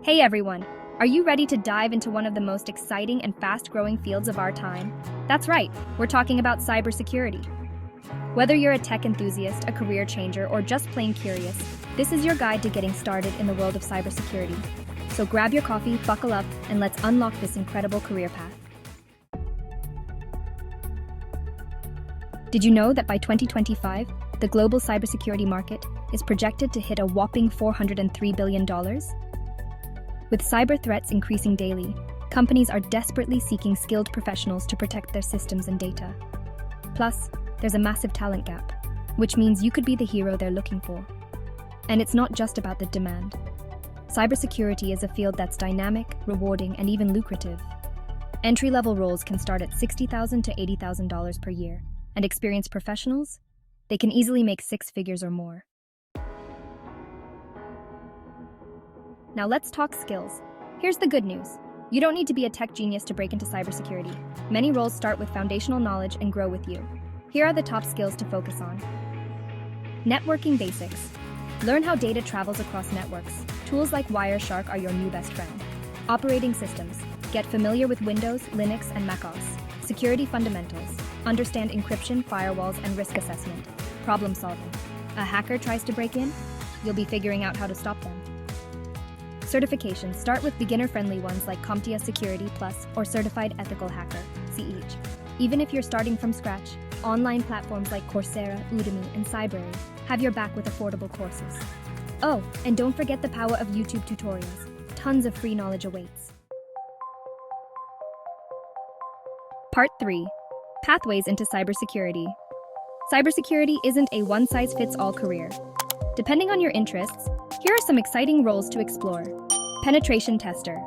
Hey everyone! Are you ready to dive into one of the most exciting and fast-growing fields of our time? That's right, we're talking about cybersecurity. Whether you're a tech enthusiast, a career changer, or just plain curious, this is your guide to getting started in the world of cybersecurity. So grab your coffee, buckle up, and let's unlock this incredible career path. Did you know that by 2025, the global cybersecurity market is projected to hit a whopping $403 billion? With cyber threats increasing daily, companies are desperately seeking skilled professionals to protect their systems and data. Plus, there's a massive talent gap, which means you could be the hero they're looking for. And it's not just about the demand. Cybersecurity is a field that's dynamic, rewarding, and even lucrative. Entry-level roles can start at $60,000 to $80,000 per year, and experienced professionals, they can easily make six figures or more. Now let's talk skills. Here's the good news. You don't need to be a tech genius to break into cybersecurity. Many roles start with foundational knowledge and grow with you. Here are the top skills to focus on. Networking basics. Learn how data travels across networks. Tools like Wireshark are your new best friend. Operating systems. Get familiar with Windows, Linux, and macOS. Security fundamentals. Understand encryption, firewalls, and risk assessment. Problem solving. A hacker tries to break in? You'll be figuring out how to stop them. Certifications. Start with beginner-friendly ones like CompTIA Security Plus or Certified Ethical Hacker, CEH. Even if you're starting from scratch, online platforms like Coursera, Udemy, and Cyberry have your back with affordable courses. Oh, and don't forget the power of YouTube tutorials. Tons of free knowledge awaits. Part 3. Pathways into cybersecurity. Cybersecurity isn't a one-size-fits-all career. Depending on your interests, here are some exciting roles to explore. Penetration tester.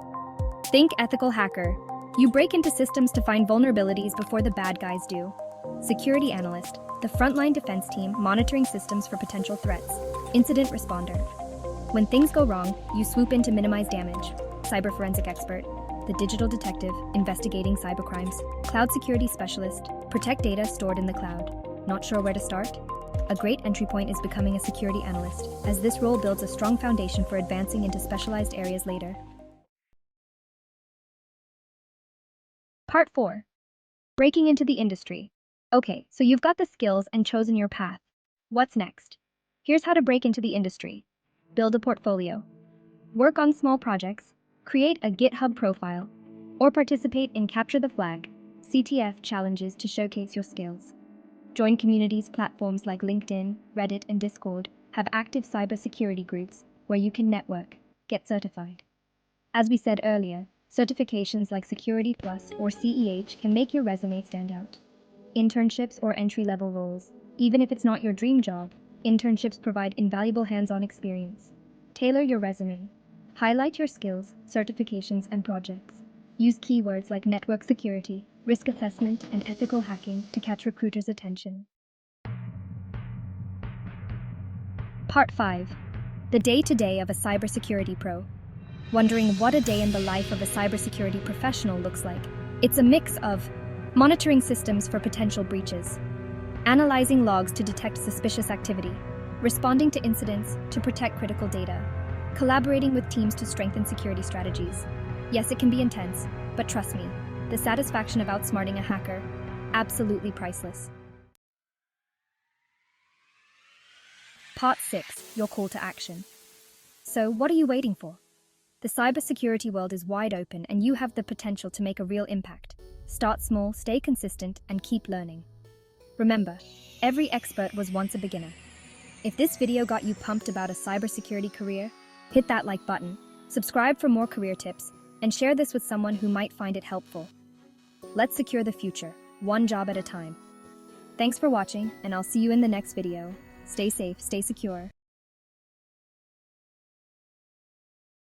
Think ethical hacker. You break into systems to find vulnerabilities before the bad guys do. Security analyst. The frontline defense team monitoring systems for potential threats. Incident responder. When things go wrong, you swoop in to minimize damage. Cyber forensic expert. The digital detective investigating cybercrimes. Cloud security specialist. Protect data stored in the cloud. Not sure where to start? A great entry point is becoming a security analyst, as this role builds a strong foundation for advancing into specialized areas later. Part 4. Breaking into the industry. Okay, so you've got the skills and chosen your path. What's next? Here's how to break into the industry. Build a portfolio. Work on small projects. Create a GitHub profile. Or participate in Capture the Flag, CTF challenges to showcase your skills. Join communities. Platforms like LinkedIn, Reddit, and Discord have active cybersecurity groups where you can network, get certified. As we said earlier, certifications like Security Plus or CEH can make your resume stand out. Internships or entry-level roles. Even if it's not your dream job, internships provide invaluable hands-on experience. Tailor your resume. Highlight your skills, certifications, and projects. Use keywords like network security, risk assessment, and ethical hacking to catch recruiters' attention. Part 5. The day-to-day of a cybersecurity pro. Wondering what a day in the life of a cybersecurity professional looks like? It's a mix of monitoring systems for potential breaches, analyzing logs to detect suspicious activity, responding to incidents to protect critical data, collaborating with teams to strengthen security strategies. Yes, it can be intense, but trust me, the satisfaction of outsmarting a hacker, absolutely priceless. Part 6. Your call to action. So, what are you waiting for? The cybersecurity world is wide open and you have the potential to make a real impact. Start small, stay consistent, and keep learning. Remember, every expert was once a beginner. If this video got you pumped about a cybersecurity career, hit that like button, subscribe for more career tips, and share this with someone who might find it helpful. Let's secure the future, one job at a time. Thanks for watching, and I'll see you in the next video. Stay safe, stay secure.